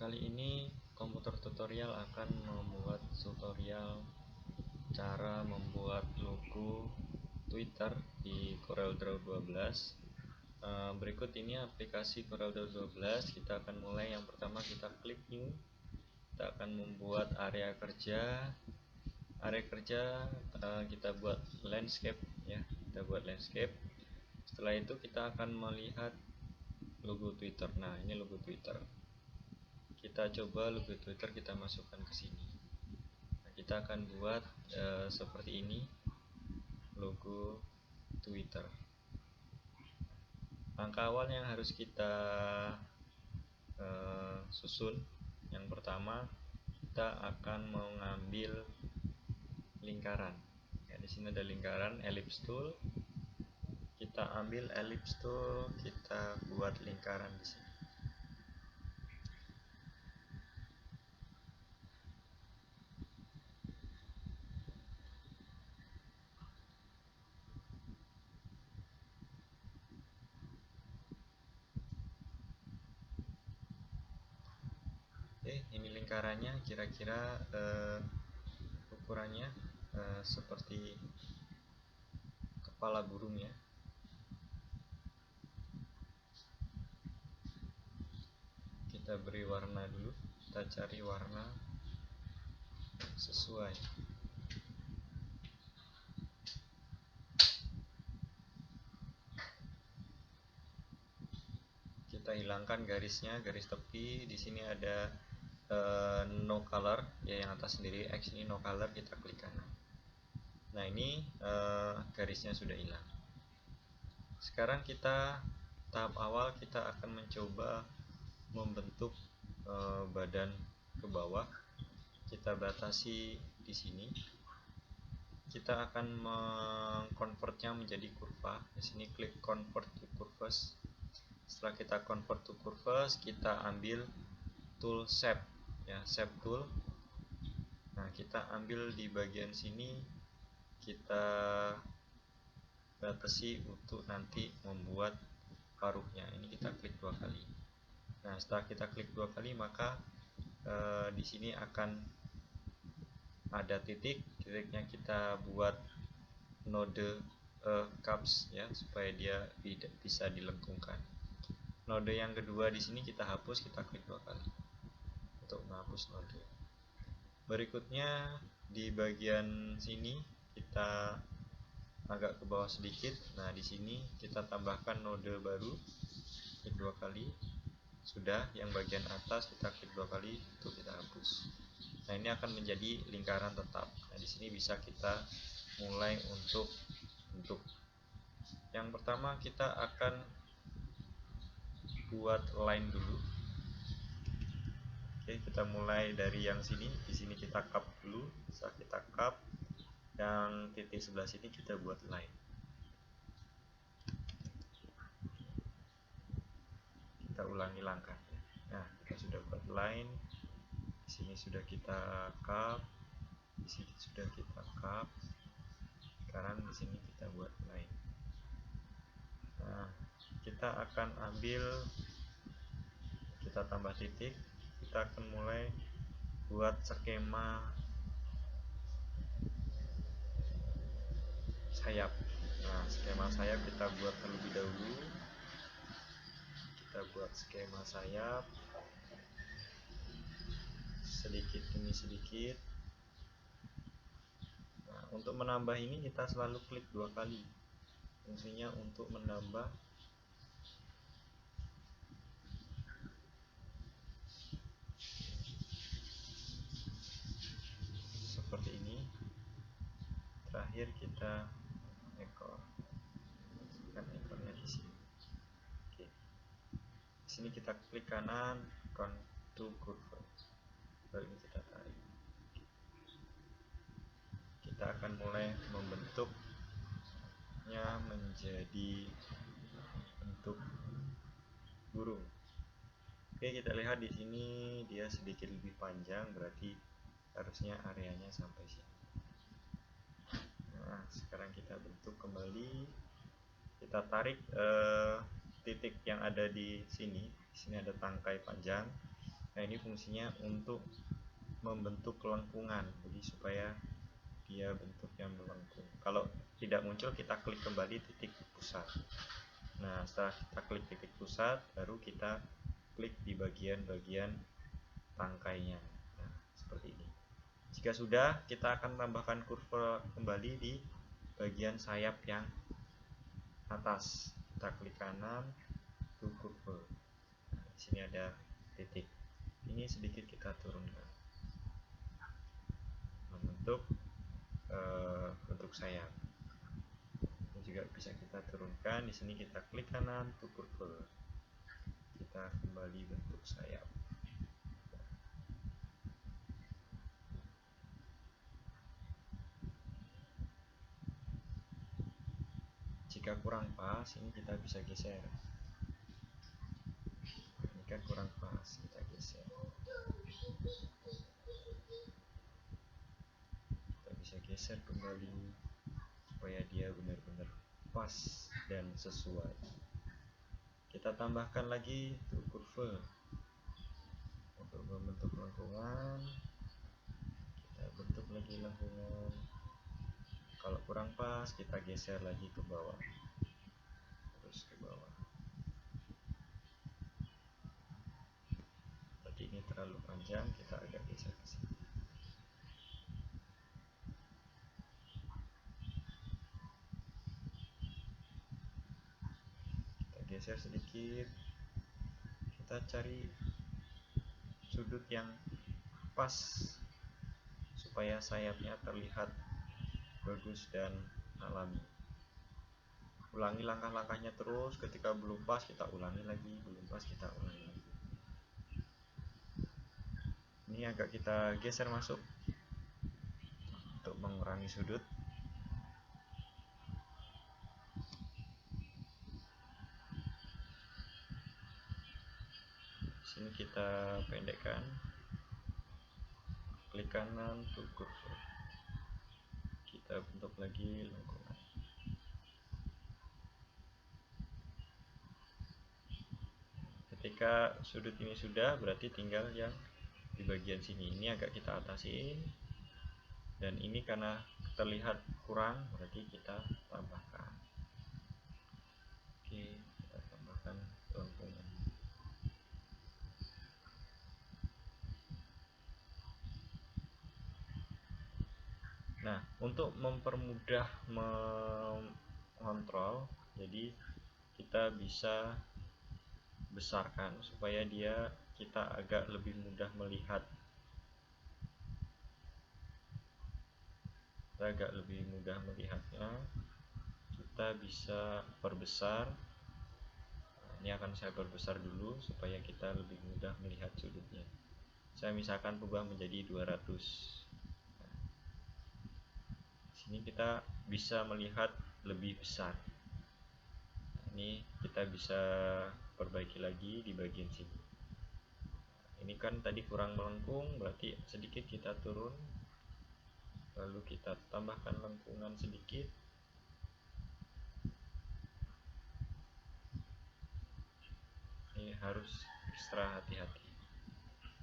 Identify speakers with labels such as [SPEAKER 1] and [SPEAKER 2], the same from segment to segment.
[SPEAKER 1] Kali ini komputer tutorial akan membuat tutorial cara membuat logo Twitter di CorelDRAW 12. Berikut ini aplikasi CorelDRAW 12. Kita akan mulai. Yang pertama kita klik new. Kita akan membuat area kerja. Kita buat landscape ya. Kita buat landscape. Setelah itu kita akan melihat logo Twitter. Nah, ini logo Twitter. Kita coba logo Twitter kita masukkan ke sini. Nah, kita akan buat seperti ini logo Twitter. Langkah awal yang harus kita susun, yang pertama kita akan mengambil lingkaran. Ya, di sini ada lingkaran, ellipse tool. Kita ambil ellipse tool, kita buat lingkaran di sini. Oke, ini lingkarannya, kira-kira ukurannya seperti kepala burung ya. Kita beri warna dulu, kita cari warna sesuai. Kita hilangkan garisnya, garis tepi. Di sini ada no color ya, yang atas sendiri X ini no color, kita klik kanan. Nah, ini garisnya sudah hilang. Sekarang kita tahap awal kita akan mencoba membentuk badan ke bawah. Kita batasi di sini. Kita akan mengkonvertnya menjadi kurva. Di sini klik convert to curves. Setelah kita convert to curves, kita ambil tool shape ya, shape tool. Nah, kita ambil di bagian sini, kita batasi untuk nanti membuat paruhnya. Ini kita klik 2 kali. Nah, setelah kita klik 2 kali, maka di sini akan ada titiknya kita buat node caps ya, supaya dia bisa dilengkungkan. Node yang kedua di sini kita hapus, kita klik 2 kali untuk menghapus node. Berikutnya di bagian sini kita agak ke bawah sedikit. Nah, di sini kita tambahkan node baru, klik 2 kali. Sudah, yang bagian atas kita klik 2 kali untuk kita hapus. Nah, ini akan menjadi lingkaran tetap. Nah, di sini bisa kita mulai untuk bentuk. Yang pertama kita akan buat line dulu. Oke, kita mulai dari yang sini. Di sini kita cup dulu. Setelah kita cup, yang titik sebelah sini kita buat line. Kita ulangi langkah. Nah, kita sudah buat line. Di sini sudah kita cup. Di sini sudah kita cup. Sekarang di sini kita buat line. Nah, kita akan ambil, kita tambah titik. Kita akan mulai buat skema sayap. Nah, skema sayap kita buat terlebih dahulu. Kita buat skema sayap sedikit demi sedikit. Nah, untuk menambah ini kita selalu klik 2 kali. Fungsinya untuk menambah seperti ini. Terakhir kita ekor. Kan ekornya di sini. Oke. Di sini kita klik kanan, contour curve. Baru ini kita tarik. Kita akan mulai membentuknya menjadi bentuk burung. Oke, kita lihat di sini dia sedikit lebih panjang, berarti harusnya areanya sampai sini. Nah, sekarang kita bentuk kembali. Kita tarik titik yang ada di sini. Di sini ada tangkai panjang. Nah, ini fungsinya untuk membentuk lengkungan, jadi supaya dia bentuknya melengkung. Kalau tidak muncul, kita klik kembali titik pusat. Nah, setelah kita klik titik pusat, baru kita klik di bagian-bagian tangkainya. Nah, seperti ini. Jika sudah, kita akan tambahkan kurva kembali di bagian sayap yang atas. Kita klik kanan, to kurva. Nah, di sini ada titik. Ini sedikit kita turunkan membentuk bentuk sayap. Ini juga bisa kita turunkan. Di sini kita klik kanan, to kurva. Kita kembali bentuk sayap. Jika kurang pas, ini kita bisa geser. Ini kan kurang pas, kita geser. Kita bisa geser kembali supaya dia benar-benar pas dan sesuai. Kita tambahkan lagi to kurva untuk membentuk lengkungan. Kita bentuk lagi lengkungan. Kalau kurang pas, kita geser lagi ke bawah, terus ke bawah. Tadi ini terlalu panjang, kita agak geser ke sini. Kita geser sedikit. Kita cari sudut yang pas supaya sayapnya terlihat bagus dan alami. Ulangi langkah-langkahnya terus. Ketika belum pas, kita ulangi lagi. Belum pas, kita ulangi lagi. Ini agak kita geser masuk untuk mengurangi sudut. Sini kita pendekkan. Klik kanan to kurva. Kita bentuk lagi lengkungan. Ketika sudut ini sudah, berarti tinggal yang di bagian sini. Ini agak kita atasin. Dan ini karena terlihat kurang, berarti kita tambahkan. Oke, kita tambahkan lengkungan. Nah, untuk mempermudah mengontrol, jadi kita bisa besarkan supaya kita agak lebih mudah melihat. Kita agak lebih mudah melihatnya. Kita bisa perbesar. Ini akan saya perbesar dulu supaya kita lebih mudah melihat sudutnya. Saya misalkan ubah menjadi 200. Sini kita bisa melihat lebih besar. Ini kita bisa perbaiki lagi di bagian sini. Ini kan tadi kurang melengkung, berarti sedikit kita turun, lalu kita tambahkan lengkungan sedikit. Ini harus ekstra hati-hati.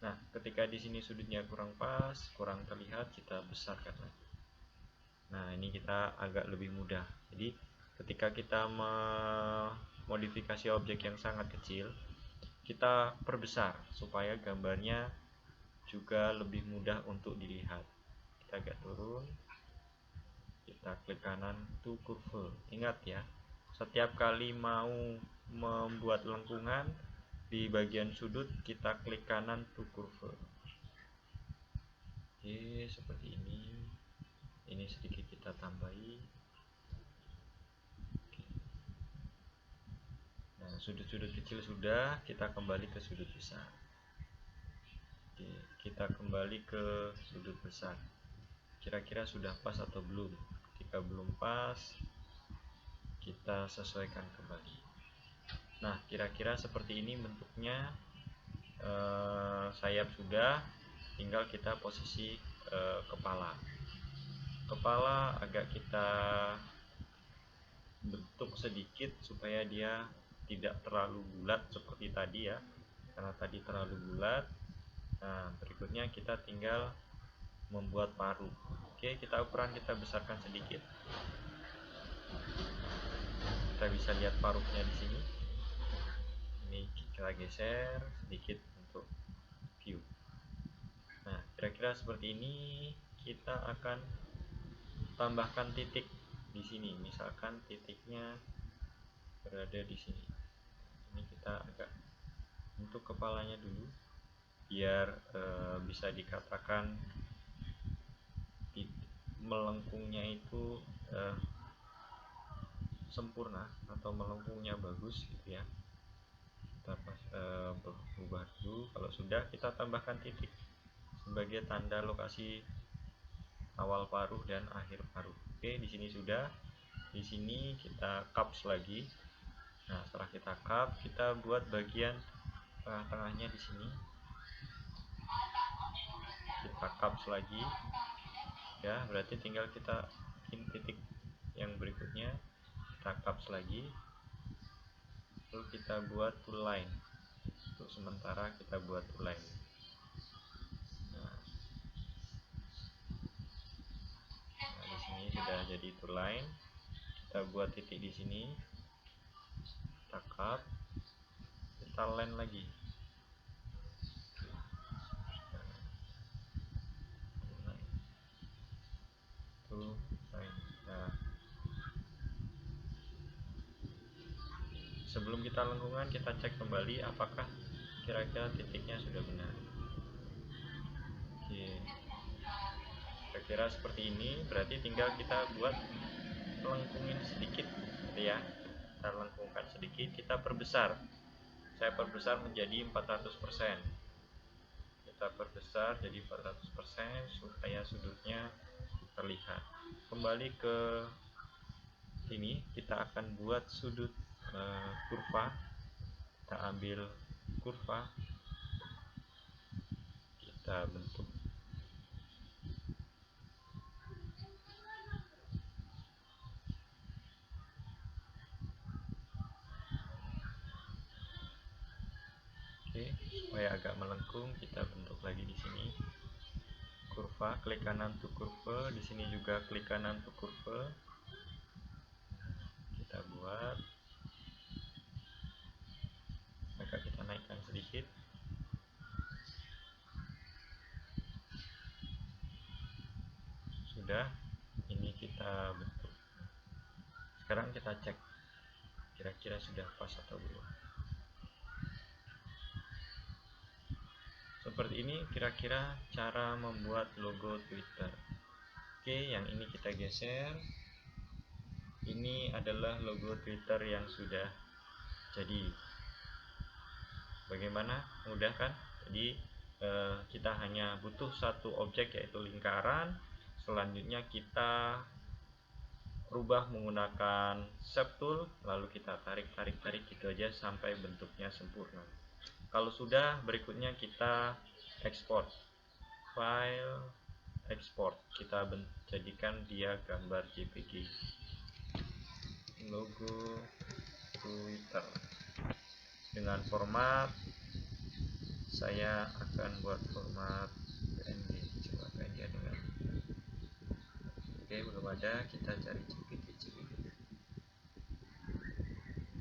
[SPEAKER 1] Nah, ketika di sini sudutnya kurang pas, kurang terlihat, kita besarkan lagi. Nah, ini kita agak lebih mudah. Jadi ketika kita memodifikasi objek yang sangat kecil, kita perbesar supaya gambarnya juga lebih mudah untuk dilihat. Kita agak turun, kita klik kanan to kurva. Ingat ya, setiap kali mau membuat lengkungan di bagian sudut, kita klik kanan to kurva. Oke, seperti ini. Ini sedikit kita tambahi. Nah, sudut-sudut kecil sudah, kita kembali ke sudut besar. Oke, kita kembali ke sudut besar. Kira-kira sudah pas atau belum? Jika belum pas, kita sesuaikan kembali. Nah, kira-kira seperti ini bentuknya. Sayap sudah, tinggal kita posisi kepala. Kepala agak kita bentuk sedikit supaya dia tidak terlalu bulat seperti tadi ya, karena tadi terlalu bulat. Nah, berikutnya kita tinggal membuat paruh. Oke, ukuran kita besarkan sedikit. Kita bisa lihat paruhnya di sini. Ini kita geser sedikit untuk view. Nah, kira-kira seperti ini. Kita akan tambahkan titik di sini. Misalkan titiknya berada di sini. Ini kita agak untuk kepalanya dulu, biar bisa dikatakan melengkungnya itu sempurna atau melengkungnya bagus gitu ya. Kita ubah dulu. Kalau sudah, kita tambahkan titik sebagai tanda lokasi awal paruh dan akhir paruh. Oke, di sini sudah. Di sini kita caps lagi. Nah, setelah kita cap, kita buat bagian tengah-tengahnya di sini. Kita caps lagi. Ya, berarti tinggal kita bikin titik yang berikutnya. Kita caps lagi. Lalu kita buat tool line. Untuk sementara kita buat tool line. Nah, di sini sudah jadi tool line. Kita buat titik di sini. Kita cap. Kita line lagi. Nah, sebelum kita lengkungan, kita cek kembali apakah kira-kira titiknya sudah benar. Oke, kira-kira seperti ini. Berarti tinggal kita buat lengkungin sedikit gitu ya. Kita lengkungkan sedikit, kita perbesar. Saya perbesar menjadi 400%. Kita perbesar jadi 400% supaya sudutnya terlihat. Kembali ke sini, kita akan buat sudut kurva. Kita ambil kurva, kita bentuk. Oke, supaya agak melengkung, kita bentuk lagi di sini. Kurva, klik kanan untuk kurva. Di sini juga klik kanan untuk kurva. Kita buat. Agak kita naikkan sedikit. Sudah, ini kita bentuk. Sekarang kita cek kira-kira sudah pas atau belum. Seperti ini kira-kira cara membuat logo Twitter. Oke, yang ini kita geser. Ini adalah logo Twitter yang sudah jadi. Bagaimana? Mudah kan? Jadi kita hanya butuh satu objek, yaitu lingkaran. Selanjutnya kita rubah menggunakan shape tool, lalu kita tarik gitu aja sampai bentuknya sempurna. Kalau sudah, berikutnya kita ekspor. File, ekspor. Kita jadikan dia gambar JPG. Logo Twitter. Dengan format, saya akan buat format PNG. Coba PNG dengan. Oke, belum ada. Kita cari JPG.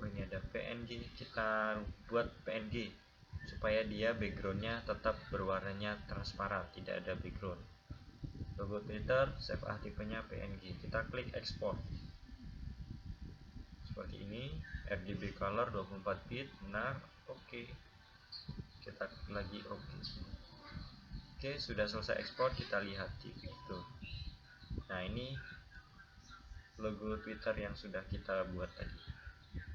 [SPEAKER 1] Oh, ini ada PNG. Kita buat PNG supaya dia backgroundnya tetap berwarnanya transparan, tidak ada background. Logo Twitter, save as tipenya PNG. Kita klik ekspor. Seperti ini, RGB color 24 bit, benar. Oke. Kita klik lagi oke. Oke, sudah selesai ekspor, kita lihat itu. Nah, ini logo Twitter yang sudah kita buat tadi.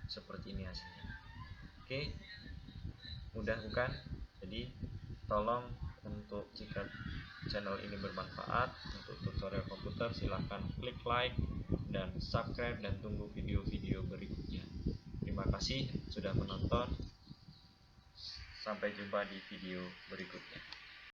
[SPEAKER 1] Seperti ini hasilnya. Oke. Mudah bukan? Jadi tolong, untuk jika channel ini bermanfaat untuk tutorial komputer, silahkan klik like dan subscribe dan tunggu video-video berikutnya. Terima kasih sudah menonton. Sampai jumpa di video berikutnya.